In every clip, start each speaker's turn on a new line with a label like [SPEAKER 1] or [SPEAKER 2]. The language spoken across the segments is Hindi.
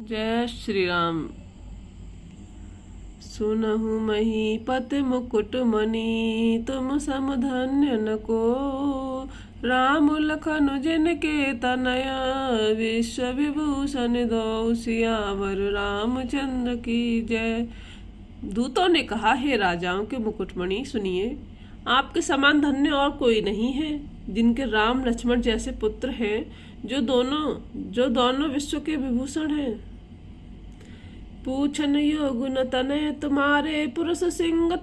[SPEAKER 1] जय श्री राम। सुनहु महीपति मुकुट मणि, तुम सम धन्य न को। राम लखन जिनके तनया, विश्व विभूषण दो सियावर रामचंद्र की जय। दूतों ने कहा, हे राजाओं के मुकुटमणि, सुनिए, आपके समान धन्य और कोई नहीं है, जिनके राम लक्ष्मण जैसे पुत्र हैं, जो दोनों विश्व के विभूषण हैं। पूछन योग न तनय तुम्हारे, पुरुष सिंह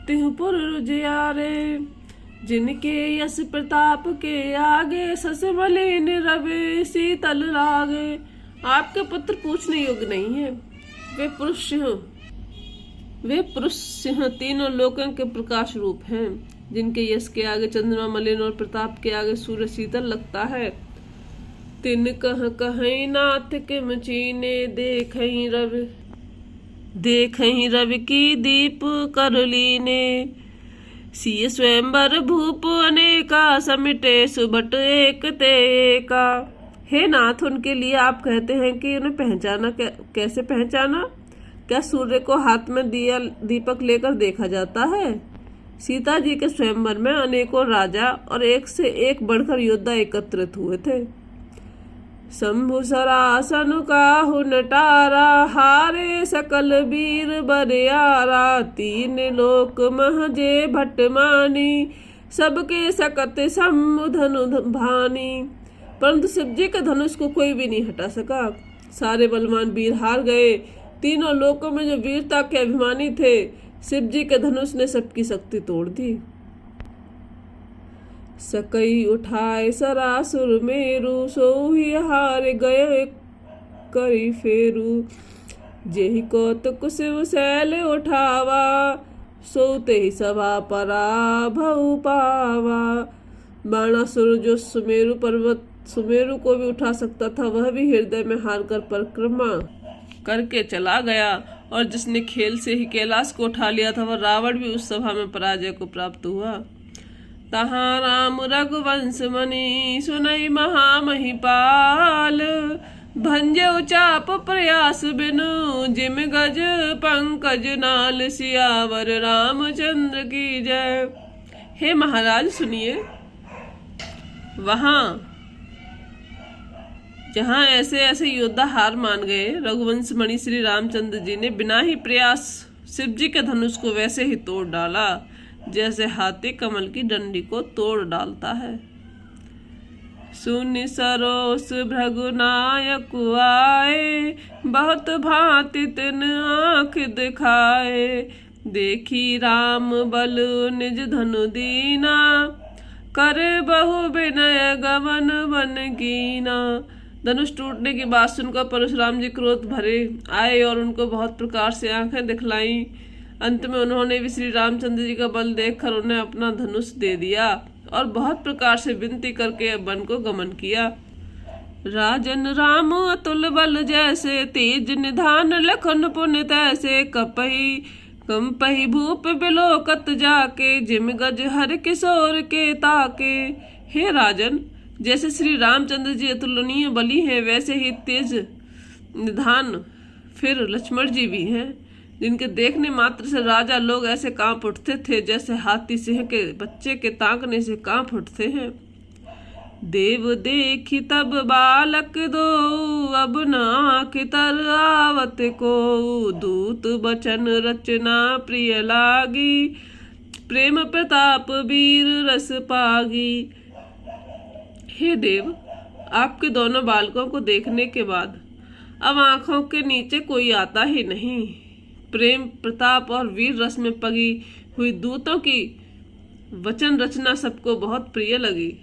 [SPEAKER 1] तिहु पुर जियारे। जिनके यश प्रताप के आगे, सस मलिन रवि शीतल लागे। आपके पुत्र पूछने योग्य नहीं है। वे पुरुष सिंह तीनों लोकों के प्रकाश रूप हैं, जिनके यश के आगे चंद्रमा मलिन और प्रताप के आगे सूर्य शीतल लगता है। तिन कहीं नाथ किम चीने, देखहीं रवि की दीप कर लीने। सिय स्वयंवर भूप अनेका, समिटे सुबट एक ते का। हे नाथ, उनके लिए आप कहते हैं कि उन्हें पहचाना कैसे पहचाना? क्या सूर्य को हाथ में दीपक लेकर देखा जाता है? सीता जी के स्वयंवर में अनेकों राजा और एक से एक बढ़कर योद्धा एकत्रित हुए थे। शंभु सरासन काहु नटारा, हारे सकल वीर बरियारा। तीन लोक महजे भटमानी, सबके सकत शंभु धनु भानी। परंतु शिव जी के धनुष को कोई भी नहीं हटा सका। सारे बलवान वीर हार गए। तीनों लोकों में जो वीरता के अभिमानी थे, शिव जी के धनुष ने सबकी शक्ति तोड़ दी। सकई उठाए सरासुर मेरु, सोहि हार गए करी फेरु। जेहि कौतुक शिव शैल उठावा, सोते ही सभा पराभव पावा। बाणासुर जो सुमेरु को भी उठा सकता था, वह भी हृदय में हार कर परिक्रमा करके चला गया। और जिसने खेल से ही कैलाश को उठा लिया था, वह रावण भी उस सभा में पराजय को प्राप्त हुआ। तहाँ राम रघुवंश मणि, सुनई महामहिपाल। भंजो चाप प्रयास बिनु, जिम गज पंकज नाल। सियावर रामचंद्र की जय। हे महाराज, सुनिए, वहां जहाँ ऐसे ऐसे योद्धा हार मान गए, रघुवंश मणि श्री रामचंद्र जी ने बिना ही प्रयास शिव जी के धनुष को वैसे ही तोड़ डाला, जैसे हाथी कमल की डंडी को तोड़ डालता है। सुनि सरोस भृगुनायक आए, बहुत भांति तिन आँख दिखाए। देखी राम बल निज धनु दीना, करे बहु विनय गमन बन कीना। धनुष टूटने की बात सुनकर परशुराम जी क्रोध भरे आए और उनको बहुत प्रकार से आंखें दिखलाई। अंत में उन्होंने भी श्री रामचंद्र जी का बल देखकर उन्हें अपना धनुष दे दिया और बहुत प्रकार से विनती करके वन को गमन किया। राजन राम अतुल बल जैसे, तेज निधान लखन पुण्य तैसे। कंपही भूप बिलोकत जाके, जिम गज हर किशोर के ताके। हे राजन, जैसे श्री रामचंद्र जी अतुलनीय बली हैं, वैसे ही तेज निधान फिर लक्ष्मण जी भी हैं, जिनके देखने मात्र से राजा लोग ऐसे कांप उठते थे जैसे हाथी सिंह के बच्चे के ताकने से कांप उठते हैं। देव देखी तब बालक दो, अब नाक तर आवत को। दूत बचन रचना प्रिय लागी, प्रेम प्रताप वीर रस पागी। हे देव, आपके दोनों बालकों को देखने के बाद अब आंखों के नीचे कोई आता ही नहीं। प्रेम प्रताप और वीर रस में पगी हुई दूतों की वचन रचना सबको बहुत प्रिय लगी।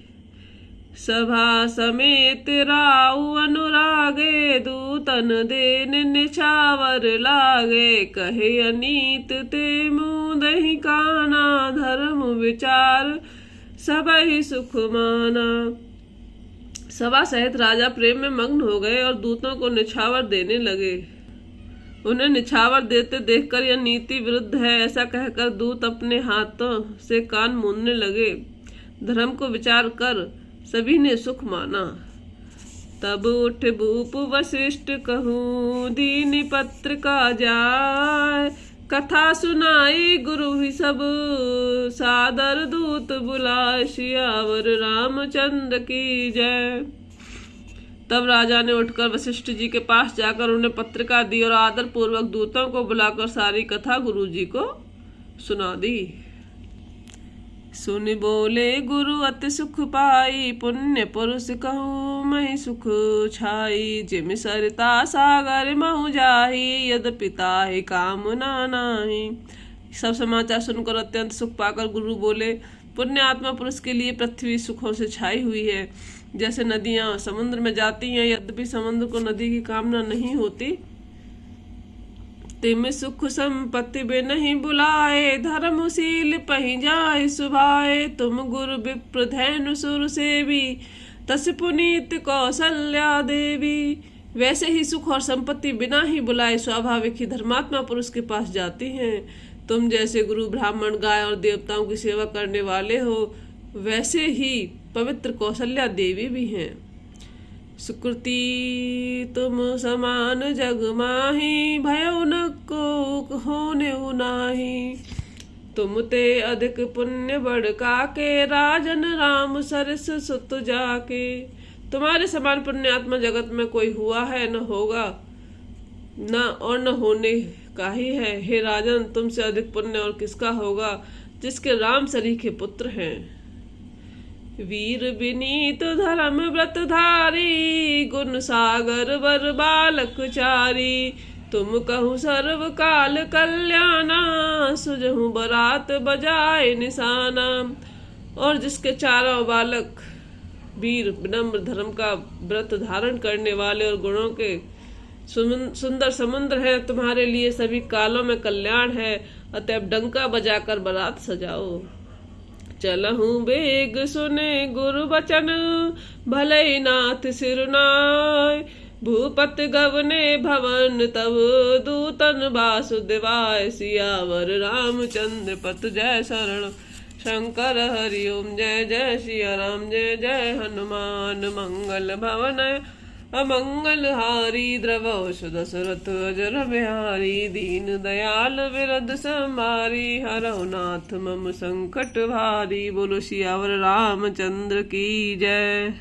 [SPEAKER 1] सभा समेत राउ अनुरागे, दूतन देन निछावर लागे। कहे अनीत ते मुदहि काना, धर्म विचार सब ही सुख माना। सभा सहित राजा प्रेम में मग्न हो गए और दूतों को निछावर देने लगे। उन्हें निछावर देते देखकर यह नीति विरुद्ध है ऐसा कहकर दूत अपने हाथों से कान मूंदने लगे। धर्म को विचार कर सभी ने सुख माना। तब उठ भूप वशिष्ठ कहूँ दीन पत्र का जाय। कथा सुनाई गुरु ही सब सादर दूत बुलाए। सियावर रामचंद्र की जय। तब राजा ने उठकर वशिष्ठ जी के पास जाकर उन्हें पत्रिका दी और आदर पूर्वक दूतों को बुलाकर सारी कथा गुरु जी को सुना दी। सुन बोले गुरु अति सुख पाई, पुण्य पुरुष कहूँ मैं सुख छाई। जिम सरिता सागर महु जाही, यद पिता ही कामना नाही। सब समाचार सुनकर अत्यंत सुख पाकर गुरु बोले, पुण्य आत्मा पुरुष के लिए पृथ्वी सुखों से छाई हुई है। जैसे नदियां समुद्र में जाती हैं, यद्यपि समुद्र को नदी की कामना नहीं होती। तिम सुख संपत्ति बे नहीं बुलाए, धर्मशील पही जाय सुभाए। तुम गुरु विप्र धैनु सुर सेवी, तस पुनीत कौशल्या देवी। वैसे ही सुख और संपत्ति बिना ही बुलाए स्वाभाविक ही धर्मात्मा पुरुष के पास जाती हैं। तुम जैसे गुरु ब्राह्मण गाय और देवताओं की सेवा करने वाले हो, वैसे ही पवित्र कौशल्या देवी भी हैं। सुकृति तुम समान जग माही, भयउ न को होने नाही। तुम ते अधिक पुण्य बढ़का के, राजन राम सरस सुत जाके। तुम्हारे समान पुण्य आत्मा जगत में कोई हुआ है न होगा, न और न होने का ही है। हे राजन, तुमसे अधिक पुण्य और किसका होगा, जिसके राम सरीखे पुत्र हैं। वीर विनीत धर्म व्रत धारी, गुण सागर वर बालक चारी। तुम कहूँ सर्व काल कल्याणा, सुजहूँ बरात बजाए निशाना। और जिसके चारों बालक वीर विनम्र धर्म का व्रत धारण करने वाले और गुणों के सुंदर समुद्र है, तुम्हारे लिए सभी कालों में कल्याण है। अतएव डंका बजाकर बारात सजाओ। चलहूँ बेग सुने गुरु बचन, भले नाथ सिरनाय। भूपत गवने भवन तब, दूतन वासुदेवाय। सियावर रामचंद्र पत जय शरण, शंकर हरिओम जय जय सिया राम जय जय हनुमान। मंगल भवन अमंगल हारी, द्रवौष दशरथ अजर बिहारी। दीन दयाल विरद समारी, हरौ नाथ मम संकट भारी। बोलो सियावर रामचंद्र की जय।